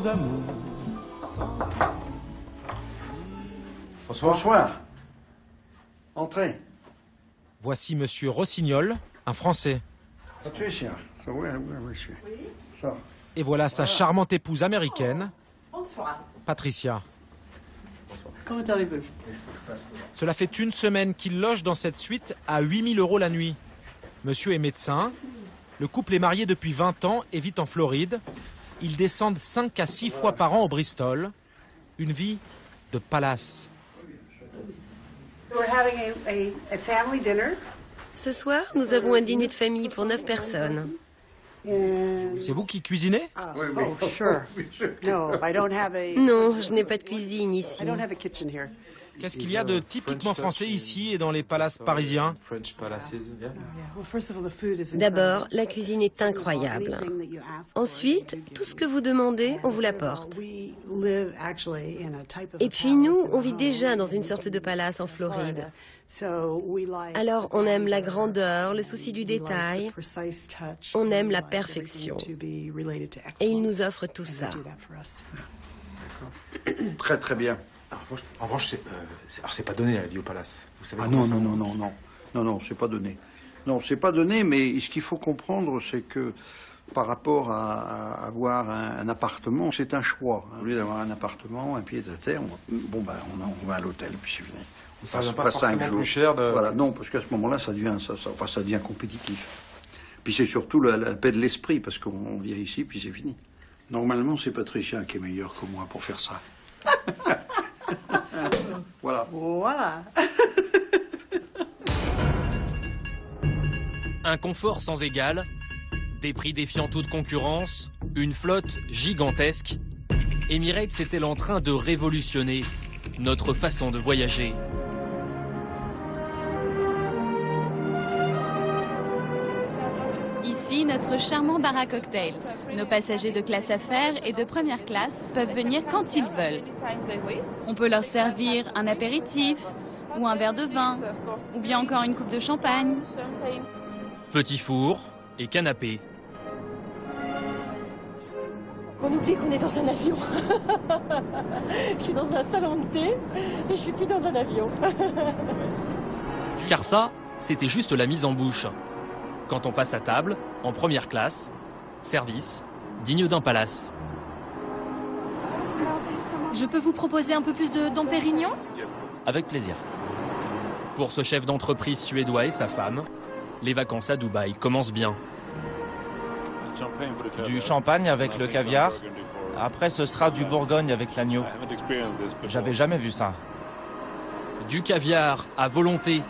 amour. Bonsoir. Bonsoir. Entrez. Voici Monsieur Rossignol, un Français. Patricia. Oui. Ça. Et voilà sa charmante épouse américaine, Bonsoir. Patricia. Comment allez-vous? Cela fait une semaine qu'il loge dans cette suite à 8 000 € la nuit. Monsieur est médecin. Le couple est marié depuis 20 ans et vit en Floride. Ils descendent 5 à 6 fois par an au Bristol. Une vie de palace. Ce soir, nous avons un dîner de famille pour 9 personnes. C'est vous qui cuisinez? Oui. Non, je n'ai pas de cuisine ici. Qu'est-ce qu'il y a de typiquement français ici et dans les palaces parisiens? D'abord, la cuisine est incroyable. Ensuite, tout ce que vous demandez, on vous l'apporte. Et puis nous, on vit déjà dans une sorte de palace en Floride. Alors, on aime la grandeur, le souci du détail. On aime la perfection. Et ils nous offrent tout ça. Très très bien. En revanche, c'est pas donné la vie au palace. Vous savez Non, c'est pas donné. Non, c'est pas donné, mais ce qu'il faut comprendre, c'est que par rapport à avoir un appartement, c'est un choix. Au lieu d'avoir un appartement, un pied-à-terre, on va à l'hôtel, puis c'est fini. Ça pas 5 jours. Plus cher de... Voilà, non, parce qu'à ce moment-là, ça devient compétitif. Puis c'est surtout la paix de l'esprit, parce qu'on vient ici, puis c'est fini. Normalement, c'est Patricia qui est meilleure que moi pour faire ça. Voilà. Un confort sans égal, des prix défiant toute concurrence, une flotte gigantesque. Emirates est-elle en train de révolutionner notre façon de voyager? Ici, notre charmant bar à cocktail. Nos passagers de classe affaires et de première classe peuvent venir quand ils veulent. On peut leur servir un apéritif, ou un verre de vin, ou bien encore une coupe de champagne. Petit four et canapé. On oublie qu'on est dans un avion. Je suis dans un salon de thé et je suis plus dans un avion. Car ça, c'était juste la mise en bouche. Quand on passe à table, en première classe, service, digne d'un palace. Je peux vous proposer un peu plus de Dom Pérignon? Avec plaisir. Pour ce chef d'entreprise suédois et sa femme, les vacances à Dubaï commencent bien. Du champagne avec le caviar. Après, ce sera du Bourgogne avec l'agneau. J'avais jamais vu ça. Du caviar à volonté.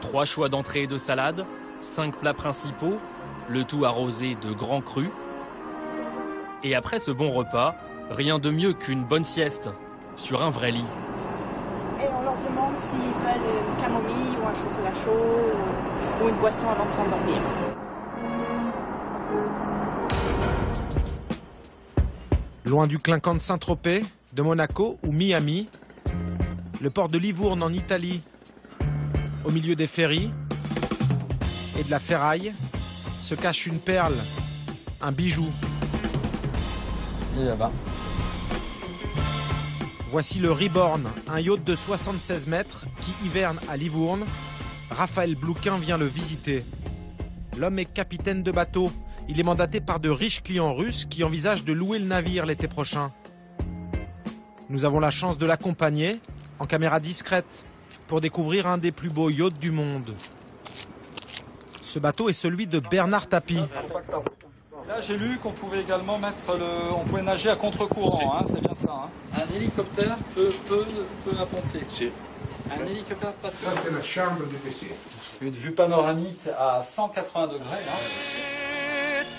3 choix d'entrée et de salade, 5 plats principaux, le tout arrosé de grands crus. Et après ce bon repas, rien de mieux qu'une bonne sieste sur un vrai lit. Et on leur demande s'ils veulent une camomille ou un chocolat chaud ou une boisson avant de s'endormir. Loin du clinquant de Saint-Tropez, de Monaco ou Miami, le port de Livourne en Italie, au milieu des ferries et de la ferraille, se cache une perle, un bijou. Et là-bas. Voici le Reborn, un yacht de 76 mètres qui hiverne à Livourne. Raphaël Blouquin vient le visiter. L'homme est capitaine de bateau. Il est mandaté par de riches clients russes qui envisagent de louer le navire l'été prochain. Nous avons la chance de l'accompagner, en caméra discrète, pour découvrir un des plus beaux yachts du monde. Ce bateau est celui de Bernard Tapie. Là, j'ai lu qu'on pouvait également on pouvait nager à contre-courant, hein, c'est bien ça. Hein. Un hélicoptère peut apponter. Si. Un hélicoptère parce que... Ça, c'est la chambre du PC. Une vue panoramique à 180 degrés. Hein.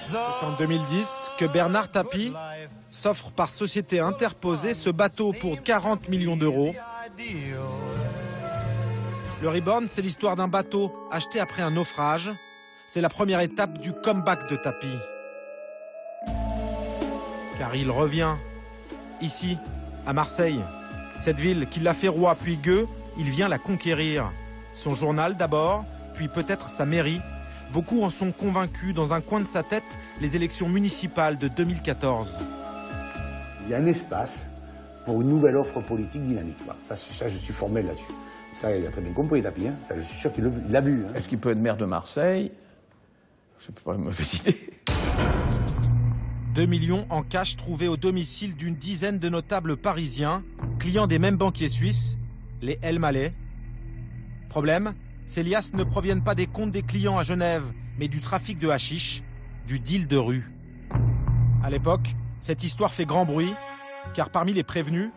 C'est en 2010 que Bernard Tapie s'offre par société interposée ce bateau pour 40 millions d'euros. Le Reborn, c'est l'histoire d'un bateau acheté après un naufrage. C'est la première étape du comeback de Tapie. Car il revient ici, à Marseille. Cette ville qui l'a fait roi puis gueux, il vient la conquérir. Son journal d'abord, puis peut-être sa mairie. Beaucoup en sont convaincus dans un coin de sa tête les élections municipales de 2014. y a un espace pour une nouvelle offre politique dynamique. Voilà. Ça, je suis formel là-dessus. Ça, il a très bien compris, Tapi. Hein. Ça, je suis sûr qu'il l'a vu. Hein. Est-ce qu'il peut être maire de Marseille? C'est pas une mauvaise idée. 2 millions en cash trouvés au domicile d'une dizaine de notables parisiens, clients des mêmes banquiers suisses, les El Mallet. Problème, ces liasses ne proviennent pas des comptes des clients à Genève, mais du trafic de hashish, du deal de rue. À l'époque, cette histoire fait grand bruit, car parmi les prévenus,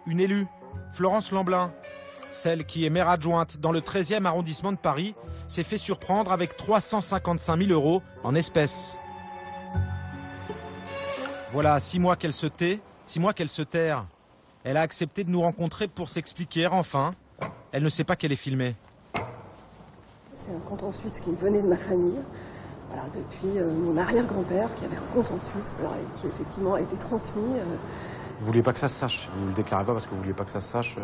une élue, Florence Lamblin, celle qui est maire adjointe dans le 13e arrondissement de Paris, s'est fait surprendre avec 355 000 € en espèces. Voilà 6 mois qu'elle se tait, 6 mois qu'elle se terre. Elle a accepté de nous rencontrer pour s'expliquer, enfin. Elle ne sait pas qu'elle est filmée. C'est un compte en Suisse qui me venait de ma famille. Voilà, depuis mon arrière-grand-père qui avait un compte en Suisse, voilà, et qui effectivement a été transmis. Vous vouliez pas que ça se sache? Vous le déclarez pas parce que vous vouliez pas que ça se sache?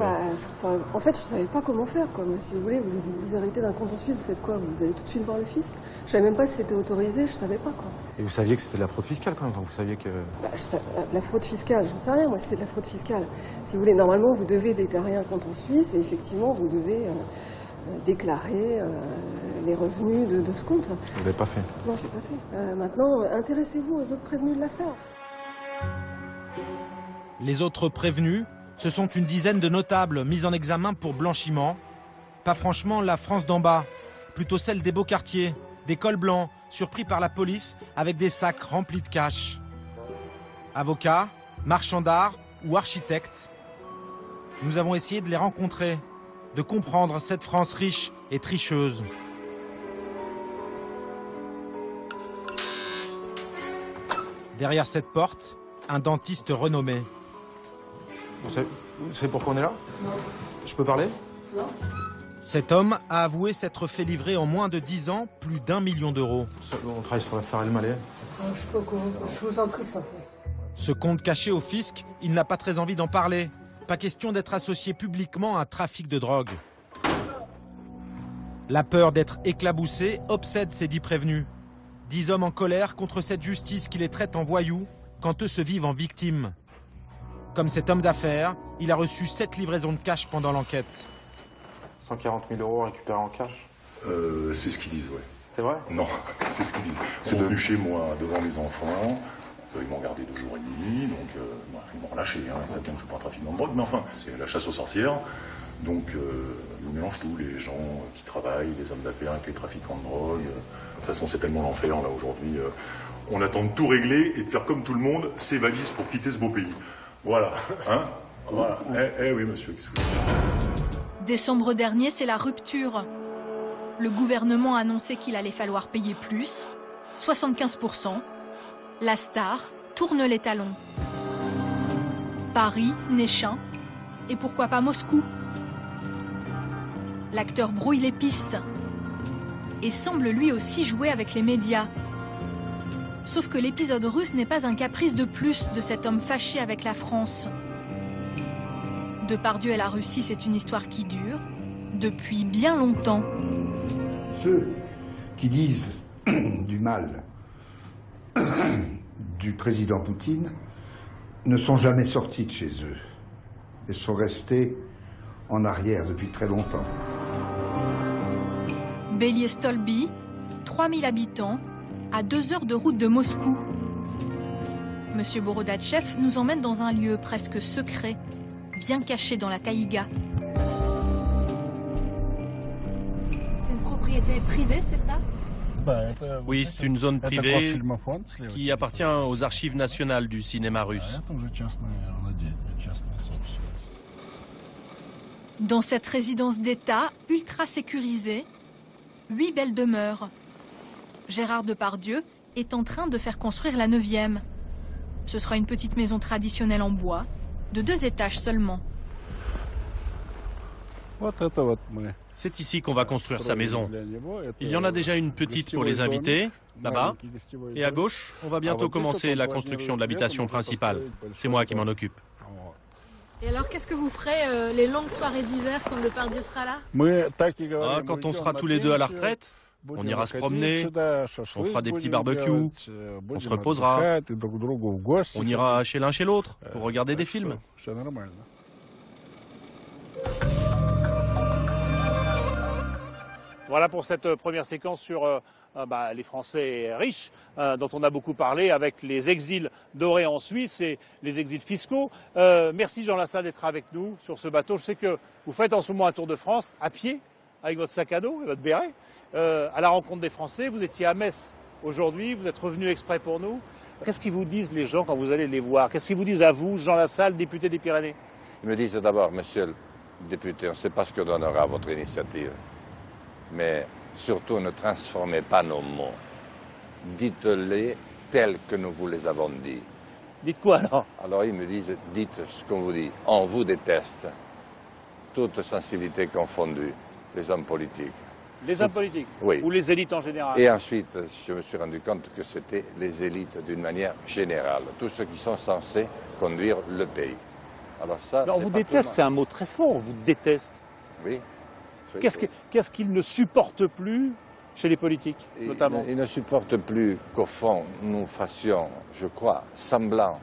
En fait, je savais pas comment faire, quoi. Mais si vous voulez, vous héritez d'un compte en Suisse, vous faites quoi? Vous allez tout de suite voir le fisc? Je savais même pas si c'était autorisé, je savais pas, quoi. Et vous saviez que c'était de la fraude fiscale quand même? Vous saviez que... La fraude fiscale, j'en sais rien, moi, si c'est de la fraude fiscale. Si vous voulez, normalement, vous devez déclarer un compte en Suisse et effectivement, vous devez déclarer les revenus de ce compte. Vous l'avez pas fait? Non, je l'ai pas fait. Maintenant, intéressez-vous aux autres prévenus de l'affaire. Les autres prévenus, ce sont une dizaine de notables mis en examen pour blanchiment. Pas franchement la France d'en bas, plutôt celle des beaux quartiers, des cols blancs, surpris par la police avec des sacs remplis de cash. Avocats, marchands d'art ou architectes. Nous avons essayé de les rencontrer, de comprendre cette France riche et tricheuse. Derrière cette porte, un dentiste renommé. Vous savez pourquoi on est là? Non. Je peux parler? Non. Cet homme a avoué s'être fait livrer en moins de 10 ans plus d'1 million d'euros. On travaille sur l'affaire El Mallet. Je peux je vous en prie, ça. Ce compte caché au fisc, il n'a pas très envie d'en parler. Pas question d'être associé publiquement à un trafic de drogue. La peur d'être éclaboussé obsède ces 10 prévenus. 10 hommes en colère contre cette justice qui les traite en voyous quand eux se vivent en victimes. Comme cet homme d'affaires, il a reçu 7 livraisons de cash pendant l'enquête. 140 000 € récupérés en cash? C'est ce qu'ils disent, ouais. C'est vrai? Non, c'est ce qu'ils disent. Ils sont venus chez moi devant mes enfants. Ils m'ont gardé 2 jours et demi, donc ils m'ont relâché. Hein. Ça vient que je suis pas un trafiquant de drogue, mais enfin, c'est la chasse aux sorcières. Donc ils mélangent tout, les gens qui travaillent, les hommes d'affaires avec les trafiquants de drogue. De toute façon, c'est tellement l'enfer là aujourd'hui. On attend de tout régler et de faire comme tout le monde, ses valises pour quitter ce beau pays. Voilà, hein? Voilà. Oui, monsieur, qu'est-ce que vous voulez? Décembre dernier, c'est la rupture. Le gouvernement a annoncé qu'il allait falloir payer plus, 75%. La star tourne les talons. Paris, Néchin, et pourquoi pas Moscou? L'acteur brouille les pistes et semble lui aussi jouer avec les médias. Sauf que l'épisode russe n'est pas un caprice de plus de cet homme fâché avec la France. Depardieu et la Russie, c'est une histoire qui dure depuis bien longtemps. Ceux qui disent du mal du président Poutine ne sont jamais sortis de chez eux et sont restés en arrière depuis très longtemps. Bélier-Stolby, 3000 habitants, à 2 heures de route de Moscou. Monsieur Borodatchev nous emmène dans un lieu presque secret, bien caché dans la taïga. C'est une propriété privée, c'est ça? Oui, c'est une zone privée qui appartient aux archives nationales du cinéma russe. Dans cette résidence d'État, ultra sécurisée, 8 belles demeures. Gérard Depardieu est en train de faire construire la 9e. Ce sera une petite maison traditionnelle en bois, de 2 étages seulement. C'est ici qu'on va construire sa maison. Il y en a déjà une petite pour les invités, là-bas. Et à gauche, on va bientôt commencer la construction de l'habitation principale. C'est moi qui m'en occupe. Et alors, qu'est-ce que vous ferez les longues soirées d'hiver quand Depardieu sera là? Quand on sera tous les deux à la retraite, On ira se promener, on fera des petits barbecues, on se reposera, on ira chez l'un chez l'autre pour regarder des films. Voilà pour cette première séquence sur les Français riches, dont on a beaucoup parlé, avec les exils dorés en Suisse et les exils fiscaux. Merci Jean Lassalle d'être avec nous sur ce bateau. Je sais que vous faites en ce moment un tour de France à pied, avec votre sac à dos et votre béret, à la rencontre des Français. Vous étiez à Metz aujourd'hui, vous êtes revenu exprès pour nous. Qu'est-ce qu'ils vous disent les gens quand vous allez les voir? Qu'est-ce qu'ils vous disent à vous, Jean Lassalle, député des Pyrénées? Ils me disent d'abord, monsieur le député, on ne sait pas ce que donnera votre initiative. Mais surtout, ne transformez pas nos mots. Dites-les tels que nous vous les avons dit. Dites quoi alors? Alors ils me disent, dites ce qu'on vous dit. On vous déteste. Toute sensibilité confondue, les hommes politiques. Les hommes politiques? Oui. Ou les élites en général? Et ensuite, je me suis rendu compte que c'était les élites d'une manière générale. Tous ceux qui sont censés conduire le pays. Alors ça, on vous déteste, c'est un mot très fort, on vous déteste. Oui. Qu'est-ce qu'ils ne supportent plus chez les politiques, notamment? Ils ne supportent plus qu'au fond, nous fassions, je crois, semblant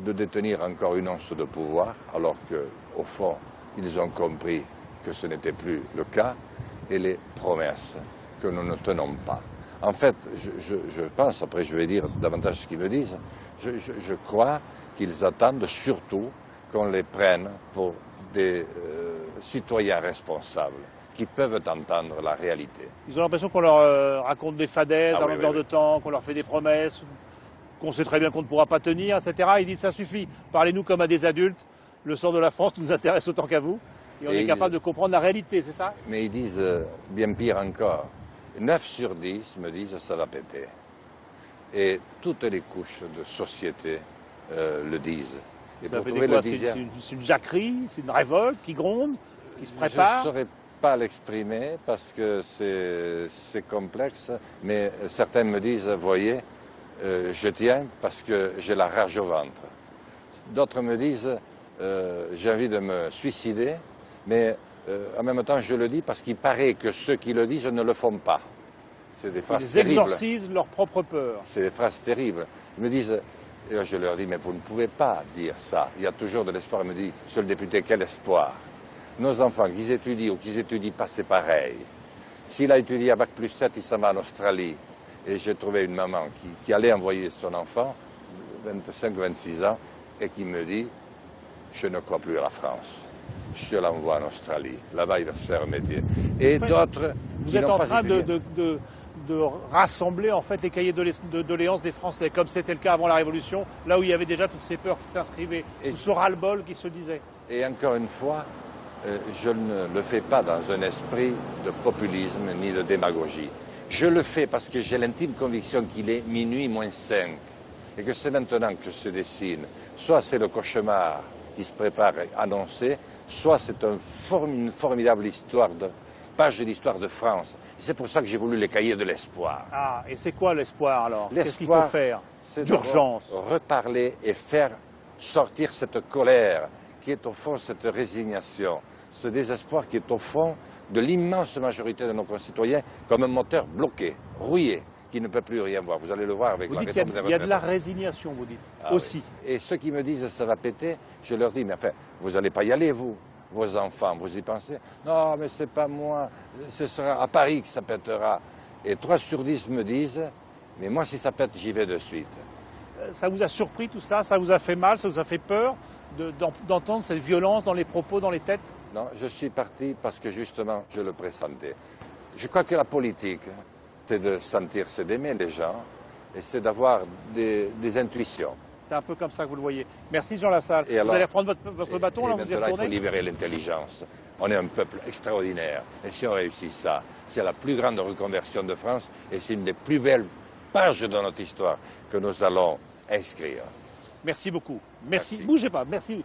de détenir encore une once de pouvoir, alors qu'au fond, ils ont compris que ce n'était plus le cas, et les promesses que nous ne tenons pas. En fait, je pense, après je vais dire davantage ce qu'ils me disent, je crois qu'ils attendent surtout qu'on les prenne pour des citoyens responsables qui peuvent entendre la réalité. Ils ont l'impression qu'on leur raconte des fadaises à longueur de temps, qu'on leur fait des promesses, qu'on sait très bien qu'on ne pourra pas tenir, etc. Ils disent ça suffit, parlez-nous comme à des adultes, le sort de la France nous intéresse autant qu'à vous, et on est capable de comprendre la réalité, c'est ça? Mais ils disent bien pire encore, 9 sur 10 me disent ça va péter. Et toutes les couches de société le disent. Et ça veut dire quoi? C'est une jacquerie, c'est une révolte qui gronde, qui se prépare? Je ne saurais pas l'exprimer parce que c'est complexe, mais certains me disent, voyez, je tiens parce que j'ai la rage au ventre. D'autres me disent, j'ai envie de me suicider, mais en même temps je le dis parce qu'il paraît que ceux qui le disent ne le font pas. C'est des phrases terribles. Ils exorcisent leur propre peur. C'est des phrases terribles. Ils me disent, et je leur dis, mais vous ne pouvez pas dire ça. Il y a toujours de l'espoir. Ils me disent, monsieur le député, quel espoir? Nos enfants, qu'ils étudient ou qu'ils étudient pas, c'est pareil. S'il a étudié à Bac+7, il s'en va en Australie. Et j'ai trouvé une maman qui allait envoyer son enfant, 25-26 ans, et qui me dit, je ne crois plus à la France. Je l'envoie en Australie. Là-bas, il va se faire un métier. Et d'autres... Vous êtes en train de rassembler en fait les cahiers de doléances des Français, comme c'était le cas avant la Révolution, là où il y avait déjà toutes ces peurs qui s'inscrivaient, tout ce ras-le-bol qui se disait. Et encore une fois, je ne le fais pas dans un esprit de populisme ni de démagogie. Je le fais parce que j'ai l'intime conviction qu'il est minuit moins 5 et que c'est maintenant que se dessine. Soit c'est le cauchemar qui se prépare annoncé, soit c'est une formidable page de l'histoire de France. C'est pour ça que j'ai voulu les cahiers de l'espoir. Ah, et c'est quoi l'espoir alors? Qu'est-ce qu'il faut faire? D'urgence. Reparler et faire sortir cette colère qui est au fond cette résignation, ce désespoir qui est au fond de l'immense majorité de nos concitoyens comme un moteur bloqué, rouillé, qui ne peut plus rien voir. Vous allez le voir avec la réforme des retraites. Il y a de la résignation, vous dites, aussi. Oui. Et ceux qui me disent ça va péter, je leur dis, mais enfin, vous n'allez pas y aller, vous, vos enfants, vous y pensez? Non, mais c'est pas moi, ce sera à Paris que ça pètera. Et 3 sur 10 me disent, mais moi si ça pète, j'y vais de suite. Ça vous a surpris tout ça? Ça vous a fait mal? Ça vous a fait peur d'entendre cette violence dans les propos, dans les têtes? Non, je suis parti parce que justement, je le pressentais. Je crois que la politique, c'est de sentir, c'est d'aimer les gens et c'est d'avoir des intuitions. C'est un peu comme ça que vous le voyez. Merci Jean Lassalle. Et alors, vous allez reprendre votre bâton, là, vous y retournez? Il faut libérer l'intelligence. On est un peuple extraordinaire. Et si on réussit ça, c'est la plus grande reconversion de France et c'est une des plus belles pages de notre histoire que nous allons inscrire. Merci beaucoup. Merci. Bougez pas. Merci.